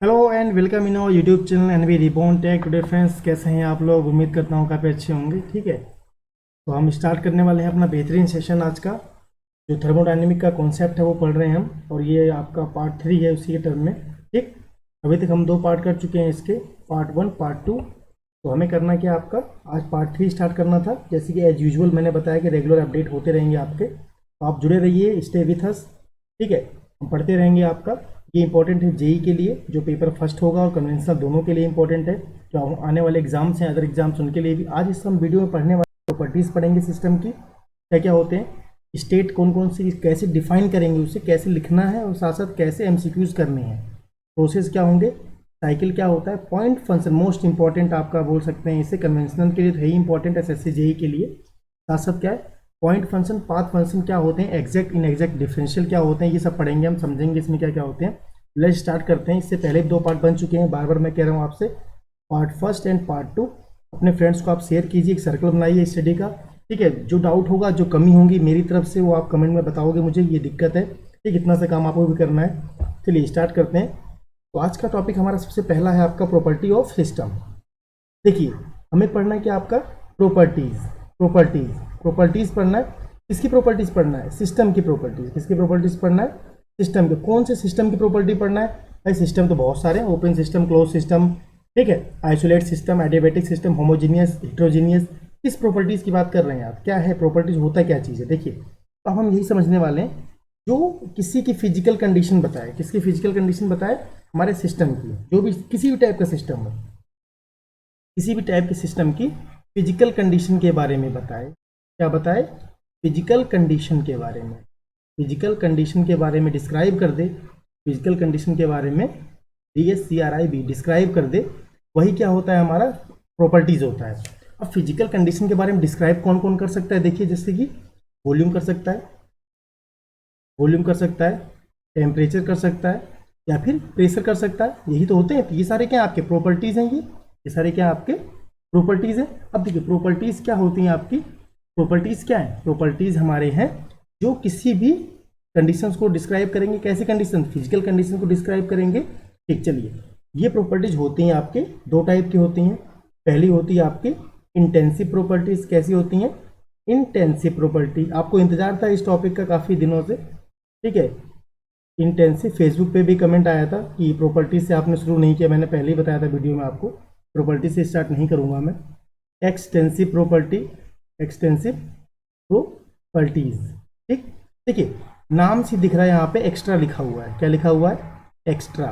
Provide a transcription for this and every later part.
Hello and welcome in our YouTube channel NV ribbon tech. Today friends, कैसे हैं आप लोग? उम्मीद करता हूँ काफ़ी अच्छे होंगे। ठीक है, तो हम स्टार्ट करने वाले हैं अपना बेहतरीन सेशन आज का। जो थर्मोडायनेमिक का कॉन्सेप्ट है वो पढ़ रहे हैं हम, और ये आपका पार्ट 3 है उसी के टर्म में। ठीक, अभी तक हम 2 पार्ट कर चुके हैं इसके, पार्ट 1 पार्ट 2। तो हमें करना क्या, आपका आज पार्ट 3 स्टार्ट करना था। जैसे कि एज यूजुअल मैंने बताया कि रेगुलर अपडेट होते रहेंगे आपके, तो आप जुड़े रहिए, स्टे विथ अस। ठीक है, हम पढ़ते रहेंगे आपका। ये इंपॉर्टेंट है जेई के लिए, जो पेपर फर्स्ट होगा, और कन्वेंशनल दोनों के लिए इंपॉर्टेंट है। जो आने वाले एग्जाम्स हैं, अदर एग्जाम्स, उनके लिए भी। आज इस हम वीडियो में पढ़ने वाले प्रॉपर्टीज़ पढ़ेंगे सिस्टम की, क्या क्या होते हैं, स्टेट कौन कौन सी, कैसे डिफाइन करेंगे उसे, कैसे लिखना है, और साथ साथ कैसे एमसीक्यूज करने हैं, प्रोसेस क्या होंगे, साइकिल क्या होता है, पॉइंट फंक्शन मोस्ट इंपॉर्टेंट आपका बोल सकते हैं इसे। कन्वेंशनल के लिए तो है ही इंपॉर्टेंट, एसएससी जेई के लिए। साथ साथ क्या है, पॉइंट फंक्शन, पाथ फंक्शन क्या होते हैं, एग्जैक्ट इन एग्जैक्ट डिफरेंशियल क्या होते हैं, ये सब पढ़ेंगे हम, समझेंगे इसमें क्या क्या होते हैं। लेट्स स्टार्ट करते हैं। इससे पहले 2 पार्ट बन चुके हैं, बार बार मैं कह रहा हूँ आपसे। पार्ट फर्स्ट एंड पार्ट 2 अपने फ्रेंड्स को आप शेयर कीजिए, एक सर्कल बनाइए स्टडी का। ठीक है, जो डाउट होगा, जो कमी होगी मेरी तरफ से, वो आप कमेंट में बताओगे मुझे, ये दिक्कत है। ठीक, इतना सा काम आपको भी करना है। चलिए स्टार्ट करते हैं। तो आज का टॉपिक हमारा सबसे पहला है आपका प्रॉपर्टी ऑफ सिस्टम। देखिए, हमें पढ़ना है कि आपका प्रॉपर्टीज, प्रॉपर्टीज प्रॉपर्टीज पढ़ना है। किसकी प्रॉपर्टीज पढ़ना है? सिस्टम की प्रॉपर्टीज। किसकी प्रॉपर्टीज पढ़ना है? सिस्टम के। कौन से सिस्टम की प्रॉपर्टी पढ़ना है? भाई सिस्टम तो बहुत सारे हैं, ओपन सिस्टम, क्लोज सिस्टम, ठीक है, isolate system, adiabatic system, homogeneous, heterogeneous. किस प्रॉपर्टीज की बात कर रहे हैं आप? क्या है प्रॉपर्टीज, होता क्या चीज़ है? देखिए, तो अब हम यही समझने वाले हैं। जो किसी की फिजिकल कंडीशन बताए, किसकी फिजिकल कंडीशन बताए? हमारे सिस्टम की। जो भी किसी भी टाइप का सिस्टम हो, किसी भी टाइप के सिस्टम की फिजिकल कंडीशन के बारे में बताए। क्या बताए? फिजिकल कंडीशन के बारे में। फिजिकल कंडीशन के बारे में डिस्क्राइब कर दे। फिजिकल कंडीशन के बारे में DSCRIB डिस्क्राइब कर दे। वही क्या होता है? हमारा प्रॉपर्टीज होता है। अब फिजिकल कंडीशन के बारे में डिस्क्राइब कौन कौन कर सकता है? देखिए, जैसे कि वॉल्यूम कर सकता है, वॉल्यूम कर सकता है, टेम्परेचर कर सकता है, या फिर प्रेशर कर सकता है। यही तो होते हैं। ये सारे क्या आपके प्रॉपर्टीज हैं? ये सारे क्या आपके प्रॉपर्टीज हैं? अब देखिए, प्रॉपर्टीज क्या होती हैं आपकी? प्रॉपर्टीज क्या है? प्रॉपर्टीज हमारे हैं जो किसी भी कंडीशंस को डिस्क्राइब करेंगे। कैसे कंडीशन? फिजिकल कंडीशन को डिस्क्राइब करेंगे। ठीक, चलिए, ये प्रॉपर्टीज होती हैं आपके 2 टाइप की होती हैं। पहली होती है आपकी इंटेंसिव प्रॉपर्टीज। कैसी होती हैं? Intensive property. आपको इंतजार था इस टॉपिक का काफ़ी दिनों से। ठीक है, इंटेंसिव। फेसबुक पे भी कमेंट आया था कि प्रॉपर्टी से आपने शुरू नहीं किया। मैंने पहले ही बताया था वीडियो में आपको, प्रॉपर्टी से स्टार्ट नहीं करूंगा मैं। Extensive property, extensive properties. ठीक, देखिए, नाम से दिख रहा है यहाँ पे एक्स्ट्रा लिखा हुआ है। क्या लिखा हुआ है? एक्स्ट्रा।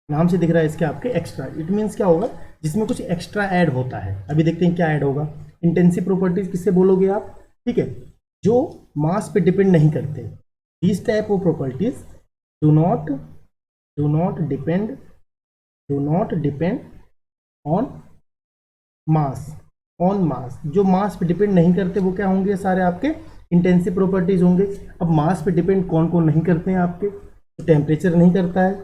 नाम से दिख रहा है इसके आपके एक्स्ट्रा। इट मीन्स क्या होगा? जिसमें कुछ एक्स्ट्रा ऐड होता है। अभी देखते हैं क्या ऐड होगा। इंटेंसिव प्रॉपर्टीज किससे बोलोगे आप? ठीक है, जो मास पे डिपेंड नहीं करते। This type of properties do not do not depend do not depend on mass, on mass। जो मास पे डिपेंड नहीं करते वो क्या होंगे? सारे आपके इंटेंसिव प्रॉपर्टीज होंगे। अब मास पे डिपेंड कौन कौन नहीं करते हैं आपके? तो टेम्परेचर नहीं करता है।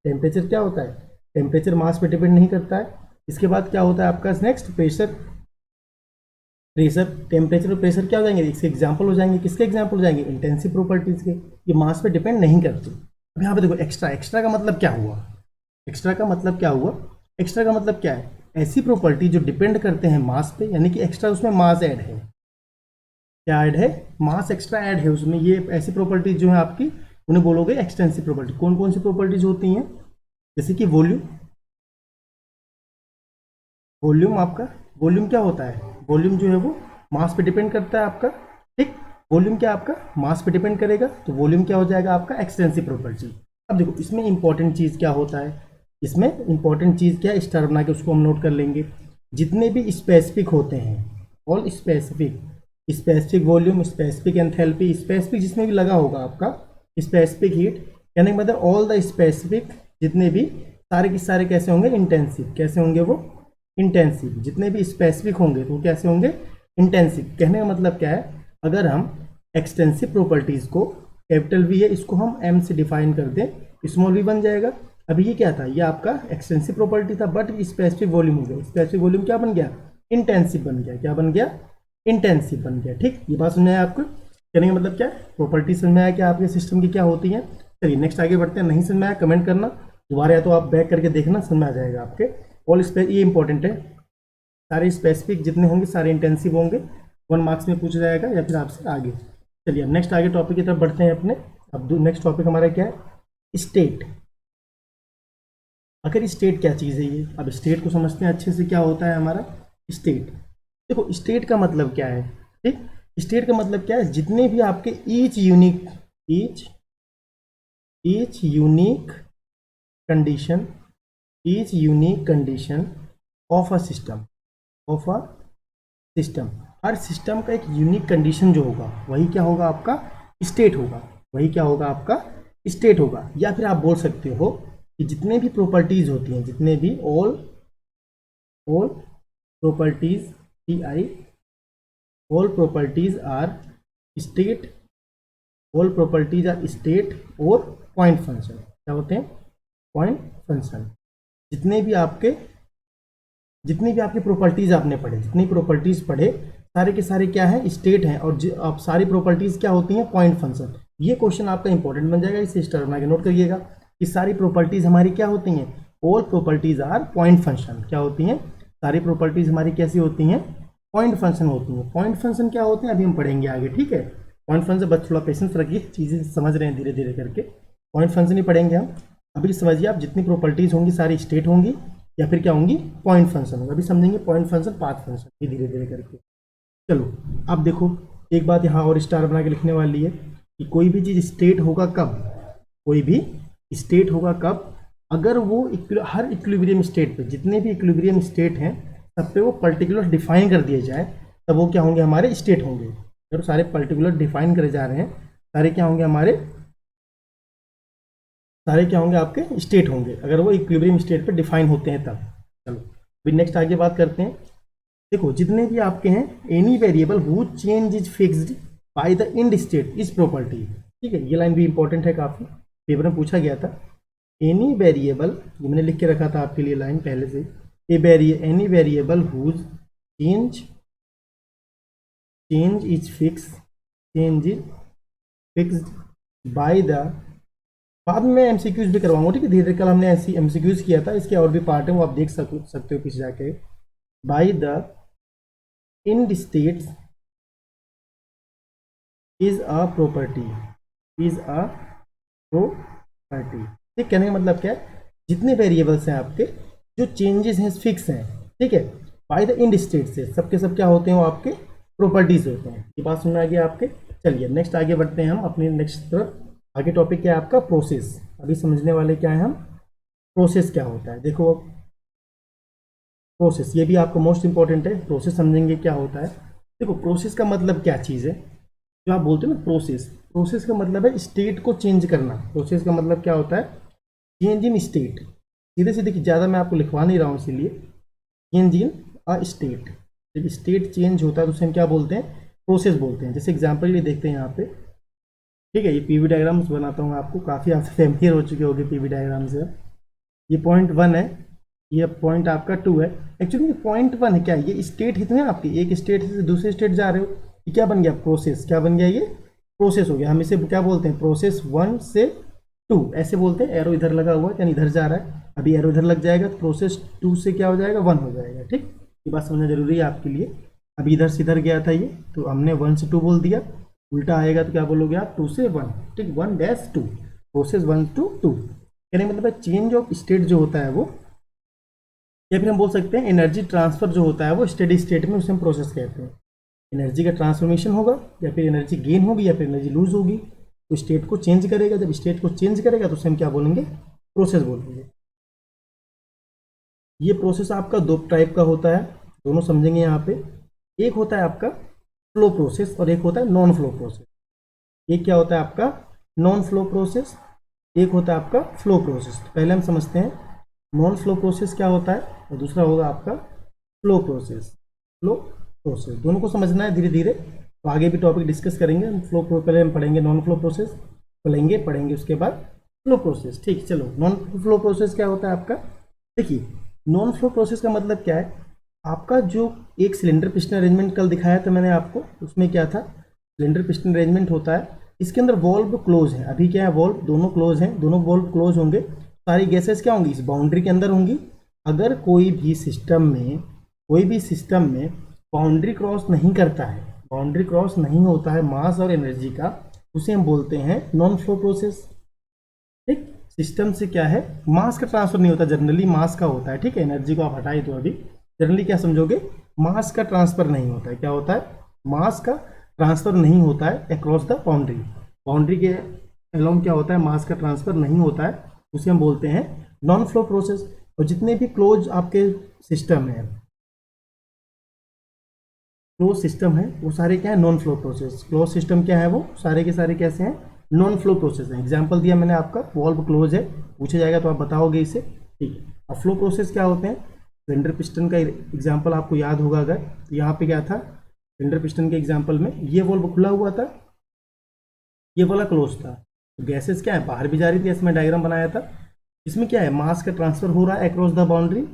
टेम्परेचर क्या होता है? टेम्परेचर मास पे डिपेंड नहीं करता है। इसके बाद क्या होता है आपका नेक्स्ट? प्रेशर। प्रेशर, टेम्परेचर और प्रेशर क्या हो जाएंगे? इसके एग्जाम्पल हो जाएंगे। किसके एग्जाम्पल हो जाएंगे? इंटेंसिव प्रॉपर्टीज के। ये मास पे डिपेंड नहीं करते। अब यहाँ पे देखो, एक्स्ट्रा। एक्स्ट्रा का मतलब क्या हुआ? एक्स्ट्रा का मतलब क्या हुआ? एक्स्ट्रा का मतलब क्या है? ऐसी प्रॉपर्टी जो डिपेंड करते हैं मास पे, यानी कि एक्स्ट्रा उसमें मास ऐड है। क्या ऐड है? मास एक्स्ट्रा ऐड है उसमें। ये ऐसी प्रॉपर्टीज जो है आपकी, उन्हें बोलोगे एक्सटेंसिव प्रॉपर्टी। कौन कौन सी प्रॉपर्टीज होती हैं? जैसे कि वॉल्यूम। वॉल्यूम आपका, वॉल्यूम क्या होता है? वॉल्यूम जो है वो मास पे डिपेंड करता है आपका। ठीक, वॉल्यूम क्या आपका मास पे डिपेंड करेगा, तो वॉल्यूम क्या हो जाएगा आपका? Extensive property. अब देखो, इसमें इंपॉर्टेंट चीज़ क्या होता है? इसमें इंपॉर्टेंट चीज़ क्या है? स्टार बना के उसको हम नोट कर लेंगे। जितने भी स्पेसिफिक होते हैं, all specific, specific volume, specific enthalpy, specific जिसमें भी लगा होगा आपका, स्पेसिफिक हीट, कहने का मतलब ऑल द स्पेसिफिक, जितने भी सारे के सारे कैसे होंगे? इंटेंसिव। कैसे होंगे वो? इंटेंसिव। जितने भी स्पेसिफिक होंगे तो कैसे होंगे? इंटेंसिव। कहने का मतलब क्या है? अगर हम एक्सटेंसिव प्रॉपर्टीज को, कैपिटल वी है, इसको हम एम से डिफाइन कर दें, स्मॉल वी बन जाएगा। अभी ये क्या था? ये आपका एक्सटेंसिव प्रॉपर्टी था, बट स्पेसिफिक वॉल्यूम हो गया। स्पेसिफिक वॉल्यूम क्या बन गया? इंटेंसिव बन गया। क्या बन गया? इंटेंसिव बन गया। ठीक, ये बात समझ में आया आपको? कहने का मतलब क्या है? प्रॉपर्टी समझ में आया कि आपके सिस्टम की क्या होती है। चलिए नेक्स्ट आगे बढ़ते हैं। नहीं समझ में आया कमेंट करना, दोबारा या तो आप बैक करके देखना, समझ में आ जाएगा आपके। ऑल ये इंपॉर्टेंट है, सारे स्पेसिफिक जितने होंगे सारे इंटेंसिव होंगे, 1 मार्क्स में पूछा जाएगा या फिर आपसे आगे। चलिए अब नेक्स्ट आगे टॉपिक की तरफ बढ़ते हैं अपने। अब नेक्स्ट टॉपिक हमारा क्या है, स्टेट। आखिर स्टेट क्या चीज़ है ये, अब स्टेट को समझते हैं अच्छे से। क्या होता है हमारा स्टेट? देखो स्टेट का मतलब क्या है, ठीक। स्टेट का मतलब क्या है, जितने भी आपके each unique condition, each unique condition of a system, her system का एक यूनिक कंडीशन जो होगा वही क्या होगा आपका स्टेट होगा, वही क्या होगा आपका स्टेट होगा। या फिर आप बोल सकते हो कि जितने भी प्रॉपर्टीज होती हैं, जितने भी all properties, all properties are state, all properties are state और पॉइंट फंक्शन। क्या होते हैं? Point function. जितनी भी आपकी प्रॉपर्टीज आपने पढ़े, जितनी प्रॉपर्टीज पढ़े सारे के सारे क्या है स्टेट हैं, और आप सारी प्रॉपर्टीज क्या होती हैं पॉइंट फंक्शन। ये क्वेश्चन आपका इंपॉर्टेंट बन जाएगा, इसे स्टार बना के नोट करिएगा कि सारी प्रॉपर्टीज हमारी क्या होती हैं, all properties are point function. क्या होती हैं? सारी प्रॉपर्टीज हमारी कैसी होती हैं? पॉइंट फंक्शन होती हैं। पॉइंट फंक्शन क्या होते हैं अभी हम पढ़ेंगे आगे, ठीक है। पॉइंट फंक्शन, बस थोड़ा पेशेंस रखिए, चीज़ें समझ रहे हैं धीरे धीरे करके। पॉइंट फंक्शन ही पढ़ेंगे हम। अभी समझिए आप, जितनी प्रॉपर्टीज होंगी सारी स्टेट होंगी या फिर क्या होंगी पॉइंट फंक्शन होगा। अभी समझेंगे पॉइंट फंक्शन, पाथ फंक्शन, ये धीरे धीरे करके। चलो अब देखो, एक बात यहाँ और स्टार बना के लिखने वाली है कि कोई भी चीज़ स्टेट होगा कब, कोई भी स्टेट होगा कब, अगर वो हर इक्विलिब्रियम स्टेट पे, जितने भी इक्विलिब्रियम स्टेट हैं सब पे वो पर्टिकुलर डिफाइन कर दिए जाए, तब वो क्या होंगे हमारे स्टेट होंगे। अगर सारे पर्टिकुलर डिफाइन करे जा रहे हैं, सारे क्या होंगे हमारे, सारे क्या होंगे आपके स्टेट होंगे, अगर वो इक्विलिब्रियम स्टेट पे डिफाइन होते हैं तब। चलो अभी नेक्स्ट आगे बात करते हैं। देखो जितने भी आपके हैं, any variable whose change is fixed by the end state is property. ठीक है, ये लाइन भी इंपॉर्टेंट है काफी, पेपर में पूछा गया था। एनी वेरिएबल, ये मैंने लिख के रखा था आपके लिए लाइन पहले से, any variable whose change is fixed by the, बाद में एमसीक्यूज भी करवाऊंगा, ठीक है धीरे धीरे। कल हमने ऐसी एमसीक्यूज किया था, इसके और भी पार्ट है वो आप देख सकते हो पीछे जाके। By the end states is a property, ठीक। कहने का मतलब क्या है, जितने वेरिएबल्स हैं आपके, जो चेंजेस हैं फिक्स हैं, ठीक है, बाय द इंड स्टेट से सबके सब क्या होते हैं, वो आपके प्रॉपर्टीज होते हैं। ये बात सुनना आ गया आपके। चलिए नेक्स्ट आगे बढ़ते हैं हम अपने नेक्स्ट तरफ। आगे टॉपिक क्या है आपका, प्रोसेस। अभी समझने वाले क्या है हम, प्रोसेस क्या होता है। देखो प्रोसेस, ये भी आपको मोस्ट इंपॉर्टेंट है, प्रोसेस समझेंगे क्या होता है। देखो प्रोसेस का मतलब क्या चीज़ है, जो आप बोलते हो ना प्रोसेस का मतलब है स्टेट को चेंज करना। प्रोसेस का मतलब क्या होता है, चेंज इन स्टेट। सीधे सीधे कि ज़्यादा मैं आपको लिखवा नहीं रहा हूँ, इसीलिए चेंज इन अ स्टेट। जब स्टेट चेंज होता है तो उसे हम क्या बोलते हैं, प्रोसेस बोलते हैं। जैसे एग्जाम्पल ये देखते हैं यहाँ पे, ठीक है, ये पीवी डायग्राम्स बनाता हूँ आपको, काफ़ी आप फैमिलियर हो चुके होंगे पीवी डायग्राम से। ये पॉइंट 1 है, ये पॉइंट आपका 2 है। एक्चुअली पॉइंट 1 है क्या, ये स्टेट हित है आपकी, एक स्टेट से दूसरे स्टेट जा रहे हो, ये क्या बन गया प्रोसेस, क्या बन गया ये प्रोसेस हो गया। हम इसे क्या बोलते हैं, प्रोसेस 1 से 2 ऐसे बोलते हैं। एरो इधर लगा हुआ है यानी इधर जा रहा है, अभी एरो इधर लग जाएगा तो प्रोसेस 2 से क्या हो जाएगा, 1 हो जाएगा। ठीक, ये बात समझना जरूरी है आपके लिए। अभी इधर से इधर गया था ये, तो हमने 1 से 2 बोल दिया, उल्टा आएगा तो क्या बोलोगे आप, 2 से 1। ठीक, 1-2, प्रोसेस 1 to 2। कहने का मतलब चेंज ऑफ स्टेट जो होता है वो, या फिर हम बोल सकते हैं एनर्जी ट्रांसफर जो होता है वो स्टेडी स्टेट में, उसे हम प्रोसेस कहते हैं। एनर्जी का ट्रांसफॉर्मेशन होगा, या फिर एनर्जी गेन होगी, या फिर एनर्जी लूज होगी, तो स्टेट को चेंज करेगा। जब स्टेट को चेंज करेगा तो उसे हम क्या बोलेंगे, प्रोसेस बोलेंगे। ये प्रोसेस आपका 2 टाइप का होता है, दोनों समझेंगे यहाँ पे। एक होता है आपका फ्लो प्रोसेस और एक होता है नॉन फ्लो प्रोसेस। एक क्या होता है आपका नॉन फ्लो प्रोसेस, एक होता है आपका फ्लो प्रोसेस। पहले हम समझते हैं नॉन फ्लो प्रोसेस क्या होता है, और दूसरा होगा आपका फ्लो प्रोसेस। दोनों को समझना है धीरे धीरे, तो आगे भी टॉपिक डिस्कस करेंगे। पहले हम पढ़ेंगे नॉन फ्लो प्रोसेस, पढ़ेंगे उसके बाद फ्लो प्रोसेस। ठीक, चलो नॉन फ्लो प्रोसेस क्या होता है आपका। देखिए नॉन फ्लो प्रोसेस का मतलब क्या है, आपका जो एक सिलेंडर पिस्टन अरेंजमेंट कल दिखाया था मैंने आपको, उसमें क्या था, सिलेंडर पिस्टन अरेंजमेंट होता है, इसके अंदर वॉल्व क्लोज है। अभी क्या है, वॉल्व दोनों क्लोज हैं, दोनों वॉल्व क्लोज होंगे सारी गैसेस क्या होंगी, इस बाउंड्री के अंदर होंगी। अगर कोई भी सिस्टम में बाउंड्री क्रॉस नहीं करता है, बाउंड्री क्रॉस नहीं होता है मास और एनर्जी का, उसे हम बोलते हैं नॉन फ्लो प्रोसेस। ठीक, सिस्टम से क्या है, मास का ट्रांसफर नहीं होता, जनरली मास का होता है। ठीक है, एनर्जी को आप हटाए तो अभी जनरली क्या समझोगे, मास का ट्रांसफर नहीं होता है। क्या होता है, मास का ट्रांसफर नहीं होता है अक्रॉस द बाउंड्री। बाउंड्री के अलोंग क्या होता है, मास का ट्रांसफर नहीं होता है, उसे हम बोलते हैं नॉन फ्लो प्रोसेस। और जितने भी क्लोज आपके सिस्टम है, क्लोज सिस्टम है, वो सारे क्या है, non flow process. Close system क्या है, वो सारे के सारे कैसे हैं, नॉन फ्लो प्रोसेस है। एग्जांपल दिया मैंने आपका, वॉल्व क्लोज है, पूछा जाएगा तो आप बताओगे इसे। ठीक है, अब फ्लो प्रोसेस क्या होते हैं, सिलेंडर पिस्टन का एग्जांपल आपको याद होगा। अगर यहाँ पे क्या था, सिलेंडर पिस्टन के एग्जांपल में ये वॉल्व खुला हुआ था, ये वाला क्लोज था, तो गैसेस क्या है, बाहर भी जा रही थी। इसमें डायग्राम बनाया था, इसमें क्या है, मास का ट्रांसफर हो रहा है अक्रॉस द बाउंड्री,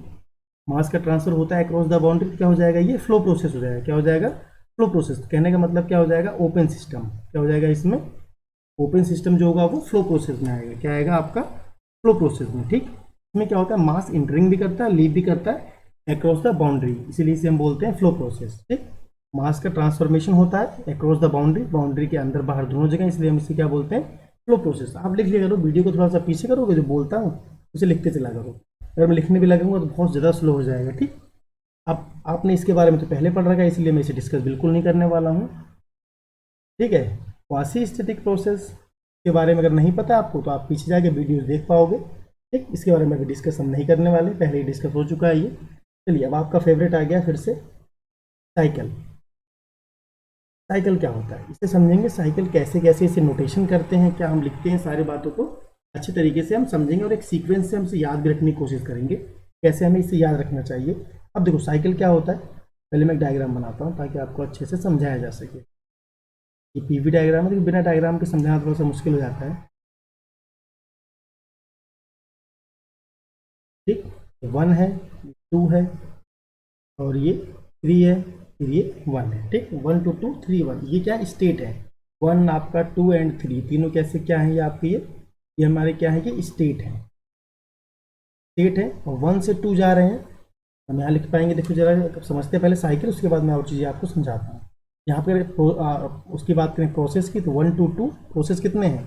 मास का ट्रांसफर होता है अक्रॉस द बाउंड्री, क्या हो जाएगा, ये फ्लो प्रोसेस हो जाएगा। क्या हो जाएगा, फ्लो प्रोसेस। कहने का मतलब क्या हो जाएगा, ओपन सिस्टम। क्या हो जाएगा इसमें, ओपन सिस्टम जो होगा वो फ्लो प्रोसेस में आएगा। क्या आएगा आपका, फ्लो प्रोसेस में। ठीक, इसमें क्या होता है, मास इंटरिंग भी करता है, लीव भी करता है अक्रॉस द बाउंड्री, इसीलिए इसे हम बोलते हैं फ्लो प्रोसेस। ठीक, मास का ट्रांसफॉर्मेशन होता है अक्रॉस द बाउंड्री, बाउंड्री के अंदर बाहर दोनों जगह, इसलिए हम इसे क्या बोलते हैं, फ्लो प्रोसेस। आप लिख लिया करो, वीडियो को थोड़ा सा पीछे करोगे, जो बोलता हूँ उसे लिखते चला करो। अगर मैं लिखने भी लगूंगा तो बहुत ज़्यादा स्लो हो जाएगा। ठीक, अब आपने इसके बारे में तो पहले पढ़ रखा है, इसलिए मैं इसे डिस्कस बिल्कुल नहीं करने वाला हूँ। ठीक है, क्वासी स्टैटिक प्रोसेस के बारे में अगर नहीं पता आपको तो आप पीछे जाके वीडियोस देख पाओगे। ठीक, इसके बारे में अभी डिस्कस हम नहीं करने वाले, पहले ही डिस्कस हो चुका है ये। चलिए, अब आपका फेवरेट आ गया फिर से, साइकिल। साइकिल क्या होता है इसे समझेंगे, साइकिल कैसे कैसे इसे नोटेशन करते हैं, क्या हम लिखते हैं, सारी बातों को अच्छे तरीके से हम समझेंगे और एक सीक्वेंस से हम इसे याद भी रखने की कोशिश करेंगे, कैसे हमें इसे याद रखना चाहिए। अब देखो साइकिल क्या होता है, पहले मैं एक डायग्राम बनाता हूँ ताकि आपको अच्छे से समझाया जा सके। ये पीवी डायग्राम है, लेकिन बिना डायग्राम के समझाना थोड़ा सा मुश्किल हो जाता है। ठीक, 1 है, 2 है, और ये 3 है, फिर ये 1 है। ठीक, 1 2 2 3 1, ये क्या स्टेट है, 1 आपका, 2 एंड 3 तीनों कैसे क्या है, ये आपके ये हमारे क्या है, ये स्टेट है, स्टेट है। और 1 से 2 जा रहे हैं, हम यहाँ लिख पाएंगे। देखो जरा समझते हैं पहले साइकिल, उसके बाद मैं और चीज़ें आपको समझाता हूँ। यहाँ पर उसकी बात करें प्रोसेस की, तो 1 2 2 प्रोसेस कितने हैं,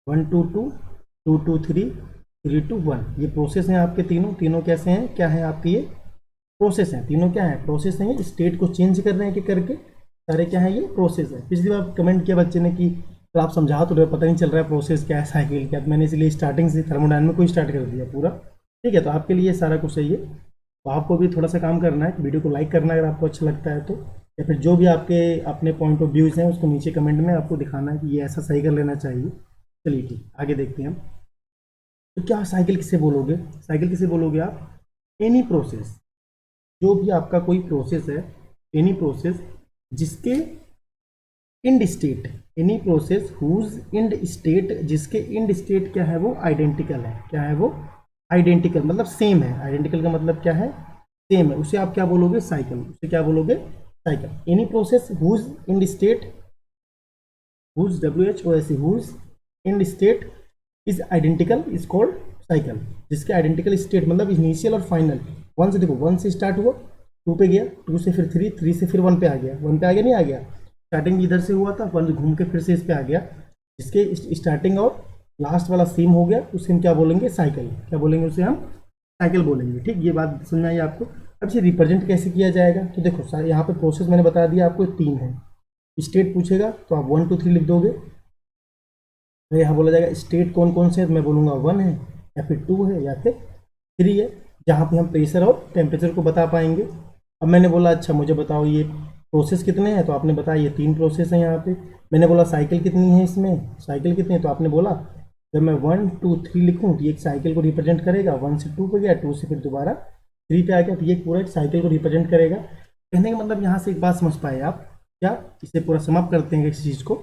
1 2 2 2 2 3 3 2 1, ये प्रोसेस हैं आपके तीनों। तीनों कैसे हैं, क्या है आपके, ये प्रोसेस हैं तीनों। क्या है, प्रोसेस हैं, स्टेट को चेंज कर रहे हैं कि करके, सारे क्या है, ये प्रोसेस है। पिछली बार कमेंट किया बच्चे ने कि तो आप समझा तो रहे, पता नहीं चल रहा है प्रोसेस क्या है, साइकिल क्या है, तो मैंने इसलिए स्टार्टिंग से थर्मोडायनामिक को स्टार्ट कर दिया पूरा। ठीक है, तो आपके लिए सारा कुछ सही है, तो आपको भी थोड़ा सा काम करना है, वीडियो को लाइक करना है अगर आपको अच्छा लगता है तो, या फिर जो भी आपके अपने पॉइंट ऑफ व्यूज़ हैं उसको नीचे कमेंट में आपको दिखाना है कि ये ऐसा सही कर लेना चाहिए। चलिए ठीक, आगे देखते हैं हम। तो क्या साइकिल किसे बोलोगे, साइकिल किसे बोलोगे आप, एनी प्रोसेस, जो भी आपका कोई प्रोसेस है, एनी प्रोसेस जिसके end state, any process whose end state, जिसके इंड स्टेट क्या है, वो आइडेंटिकल है। क्या है वो, आइडेंटिकल मतलब सेम है। आइडेंटिकल का मतलब क्या है, सेम है, उसे आप क्या बोलोगे, साइकिल। उसे क्या बोलोगे, cycle. Any process whose end state, whose WHOS, whose end state is identical is called cycle. जिसके आइडेंटिकल स्टेट मतलब इनिशियल और फाइनल, 1 से देखो, 1 से स्टार्ट हुआ, 2 पे गया, 2 से फिर 3, 3 से फिर 1 पे आ गया, 1 पे आ गया, नहीं आ गया, स्टार्टिंग इधर से हुआ था, 1 घूम के फिर से इस पे आ गया, जिसके स्टार्टिंग और लास्ट वाला सेम हो गया, उसे हम क्या बोलेंगे, साइकिल। क्या बोलेंगे, उसे हम साइकिल बोलेंगे। ठीक, ये बात समझ में आई आपको। अब इसे रिप्रेजेंट कैसे किया जाएगा, तो देखो यहाँ पे प्रोसेस मैंने बता दिया आपको 3 है। स्टेट पूछेगा तो आप 1 2 3 लिख दोगे, तो यहाँ बोला जाएगा स्टेट कौन कौन से है, तो मैं बोलूँगा 1 है, या फिर 2 है, या फिर 3 है, जहाँ पे हम प्रेशर और टेम्परेचर को बता पाएंगे। अब मैंने बोला अच्छा मुझे बताओ ये प्रोसेस कितने हैं, तो आपने बताया ये 3 प्रोसेस हैं यहाँ पे। मैंने बोला साइकिल कितनी है इसमें, साइकिल कितनी है, तो आपने बोला जब मैं 1 2 3 लिखूँ तो ये एक साइकिल को रिप्रेजेंट करेगा। 1 से 2 पे गया, 2 से फिर दोबारा 3 पे आ गया, तो ये पूरा एक साइकिल को रिप्रेजेंट करेगा। कहने का मतलब यहाँ से एक बात समझ पाए आप, क्या इसे पूरा समाप्त करते हैं इस चीज़ को।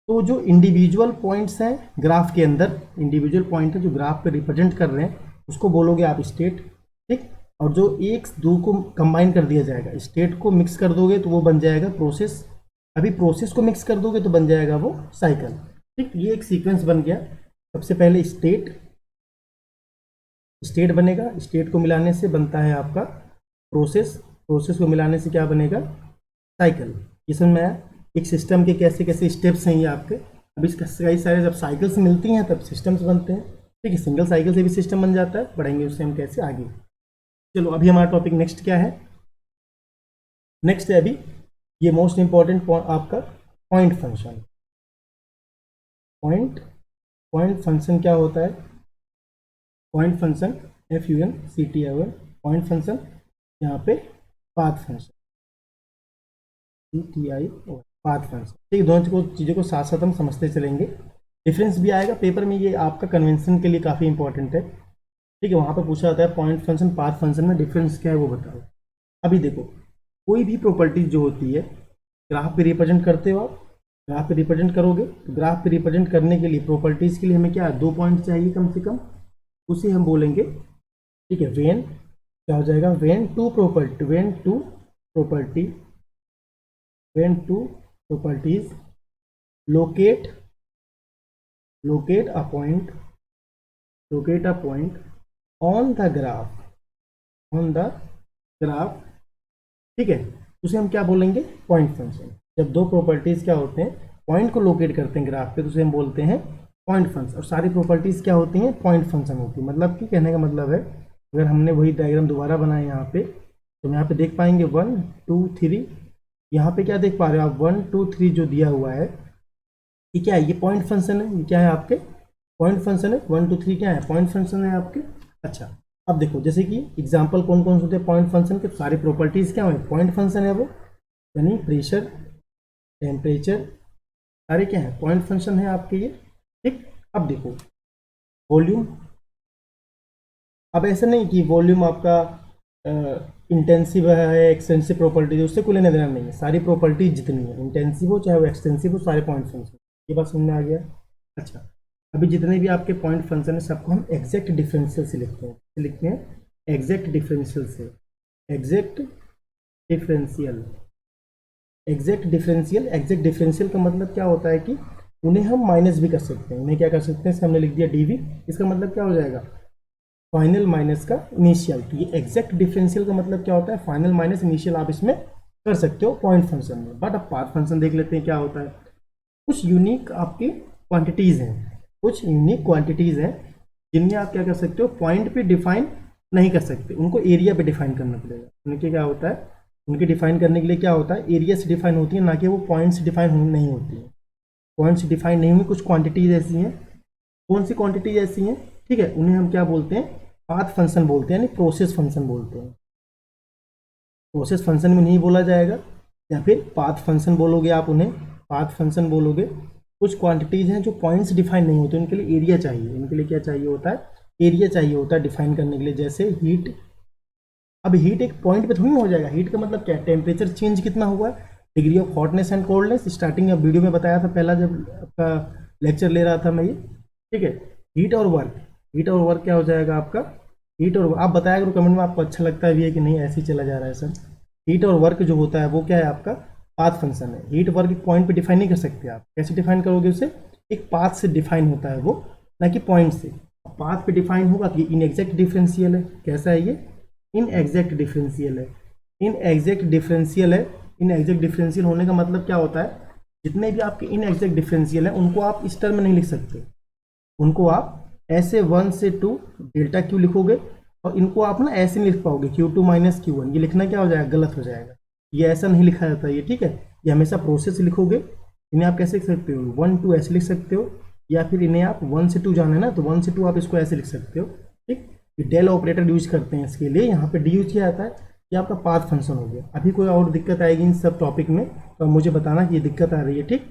तो जो इंडिविजुअल पॉइंट्स हैं ग्राफ के अंदर, इंडिविजुअल पॉइंट है जो ग्राफ पे रिप्रेजेंट कर रहे हैं, उसको बोलोगे आप स्टेट। ठीक, और जो एक दो को कंबाइन कर दिया जाएगा, स्टेट को मिक्स कर दोगे तो वो बन जाएगा प्रोसेस, अभी प्रोसेस को मिक्स कर दोगे तो बन जाएगा वो साइकिल। ठीक, ये एक सीक्वेंस बन गया, सबसे पहले स्टेट, स्टेट बनेगा, स्टेट को मिलाने से बनता है आपका प्रोसेस, प्रोसेस को मिलाने से क्या बनेगा, साइकिल। ये समझ में आया? एक सिस्टम के कैसे कैसे स्टेप्स हैं ये आपके। अब इसके कई सारे जब साइकिल्स मिलती हैं तब सिस्टम्स बनते हैं, ठीक है। सिंगल साइकिल से भी सिस्टम बन जाता है, पढ़ेंगे उससे हम कैसे आगे। चलो अभी हमारा टॉपिक नेक्स्ट क्या है, नेक्स्ट है अभी ये मोस्ट इंपॉर्टेंट आपका पॉइंट फंक्शन। पॉइंट फंक्शन क्या होता है, point function FUNCTION, point function, यहाँ पे path function CTIO, path function, ठीक है। दोनों चीज़ों को साथ साथ हम समझते चलेंगे। डिफरेंस भी आएगा पेपर में, ये आपका कन्वेंशन के लिए काफ़ी इंपॉर्टेंट है, ठीक है। वहाँ पर पूछा जाता है पॉइंट फंक्शन पाथ फंक्शन में डिफरेंस क्या है वो बताओ। अभी देखो कोई भी प्रॉपर्टीज जो होती है ग्राफ पे रिप्रेजेंट करते हो आप, ग्राफ पे रिप्रेजेंट करोगे तो ग्राफ पे रिप्रेजेंट करने के लिए प्रॉपर्टीज के लिए हमें क्या है, 2 पॉइंट चाहिए कम से कम, उसे हम बोलेंगे, ठीक है, वेन क्या हो जाएगा, when two properties locate a point on the graph, ठीक है, उसे हम क्या बोलेंगे, पॉइंट फंक्शन। जब दो प्रॉपर्टीज क्या होते हैं, पॉइंट को लोकेट करते हैं ग्राफ पे तो उसे हम बोलते हैं पॉइंट फंक्शन। और सारी प्रॉपर्टीज क्या होती हैं, पॉइंट फंक्शन होती है। मतलब कि कहने का मतलब है अगर हमने वही डायग्राम दोबारा बनाया यहाँ पे तो हम यहाँ पे देख पाएंगे 1 2 3, यहाँ पे क्या देख पा रहे हो आप, 1 2 3 जो दिया हुआ है ये क्या है, ये पॉइंट फंक्शन है। ये क्या है आपके पॉइंट फंक्शन है, 1 2 3 क्या है, पॉइंट फंक्शन है आपके। अच्छा अब देखो जैसे कि एग्जाम्पल कौन कौन से होते हैं पॉइंट फंक्शन के, सारी प्रॉपर्टीज क्या है, पॉइंट फंक्शन है वो, यानी प्रेशर टेम्परेचर सारे क्या है, पॉइंट फंक्शन है आपके ये, ठीक। अब देखो वॉल्यूम, अब ऐसा नहीं कि वॉल्यूम आपका इंटेंसिव है एक्सटेंसिव प्रॉपर्टी, उससे कोई लेना देना नहीं है। सारी प्रॉपर्टीज जितनी है इंटेंसिव हो चाहे वो एक्सटेंसिव हो, सारे पॉइंट फंक्शन, ये बात समझ में आ गया। अच्छा अभी जितने भी आपके पॉइंट फंक्शन है सबको हम एग्जैक्ट डिफरेंशियल से लिखते हैं, एग्जैक्ट डिफरेंशियल से, एग्जैक्ट डिफरेंशियल का मतलब क्या होता है कि उन्हें हम माइनस भी कर सकते हैं। उन्हें क्या कर सकते हैं, इसका हमने लिख दिया dv, इसका मतलब क्या हो जाएगा, फाइनल माइनस का इनिशियल। तो ये एग्जैक्ट डिफरेंशियल का मतलब क्या होता है, फाइनल माइनस इनिशियल आप इसमें कर सकते हो पॉइंट फंक्शन में। बट अब पाथ फंक्शन देख लेते हैं क्या होता है। कुछ यूनिक आपकी क्वांटिटीज हैं जिनमें आप क्या कर सकते हो, पॉइंट पे डिफाइन नहीं कर सकते, उनको एरिया पे डिफाइन करना पड़ेगा। उनके क्या होता है, उनके डिफाइन करने के लिए क्या होता है, एरिया से डिफाइन होती है, ना कि वो पॉइंट से डिफाइन नहीं होती है। पॉइंट से डिफाइन नहीं होंगी, कुछ क्वांटिटीज ऐसी हैं। कौन सी क्वांटिटीज ऐसी हैं, ठीक है, उन्हें हम क्या बोलते हैं, पाथ फंक्शन बोलते हैं, यानी प्रोसेस फंक्शन बोलते हैं। प्रोसेस फंक्शन में नहीं बोला जाएगा, या फिर पाथ फंक्शन बोलोगे आप उन्हें, पाथ फंक्शन बोलोगे। कुछ क्वांटिटीज हैं जो पॉइंट्स डिफाइन नहीं होते, उनके लिए एरिया चाहिए, उनके लिए क्या चाहिए होता है, एरिया चाहिए होता है डिफाइन करने के लिए। जैसे हीट, अब हीट एक पॉइंट पे थोड़ी ना हो जाएगा, हीट का मतलब क्या है, टेम्परेचर चेंज कितना हुआ है, degree of hotness and coldness. Starting में वीडियो में बताया था पहला जब आपका लेक्चर ले रहा था मैं ये, ठीक है। हीट और वर्क क्या हो जाएगा आपका, हीट और आप बताया करो कमेंट में आपको अच्छा लगता है भी है कि नहीं, ऐसे ही चला जा रहा है सर। हीट और वर्क जो होता है वो क्या है आपका पाथ फंक्शन है। हीट वर्क एक पॉइंट पे डिफाइन नहीं कर सकते आप, कैसे डिफाइन करोगे उसे, एक पाथ से डिफाइन होता है वो, ना कि पॉइंट से। पाथ पे डिफाइन होगा कि इनएग्जैक्ट डिफरेंशियल है, कैसा है ये, इनएग्जैक्ट डिफरेंशियल है, इनएग्जैक्ट डिफरेंशियल होने का मतलब क्या होता है, जितने भी आपके इनएग्जैक्ट डिफरेंशियल है उनको आप इस टर्म में नहीं लिख सकते, उनको आप ऐसे 1 से 2 डेल्टा क्यू लिखोगे, और इनको आप ना ऐसे नहीं लिख पाओगे Q2 माइनस Q1, ये लिखना क्या हो जाएगा, गलत हो जाएगा। ये ऐसा नहीं लिखा जाता ये, ठीक है। ये हमेशा प्रोसेस लिखोगे। इन्हें आप कैसे लिख सकते हो, 1 2 ऐसे लिख सकते हो, या फिर इन्हें आप 1 से 2 जाना है ना, तो 1 से 2 आप इसको ऐसे लिख सकते हो, ठीक। डेल ऑपरेटर यूज करते हैं इसके लिए, यहाँ पे डी यूज किया जाता है। ये आपका पाथ फंक्शन हो गया। अभी कोई और दिक्कत आएगी इन सब टॉपिक में तो मुझे बताना कि ये दिक्कत आ रही है, ठीक।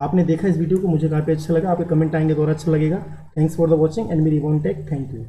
आपने देखा इस वीडियो को, मुझे काफ़ी अच्छा लगा, आपके कमेंट आएंगे तो और अच्छा लगेगा। Thanks for the watching and मेरी वन टेक, थैंक यू।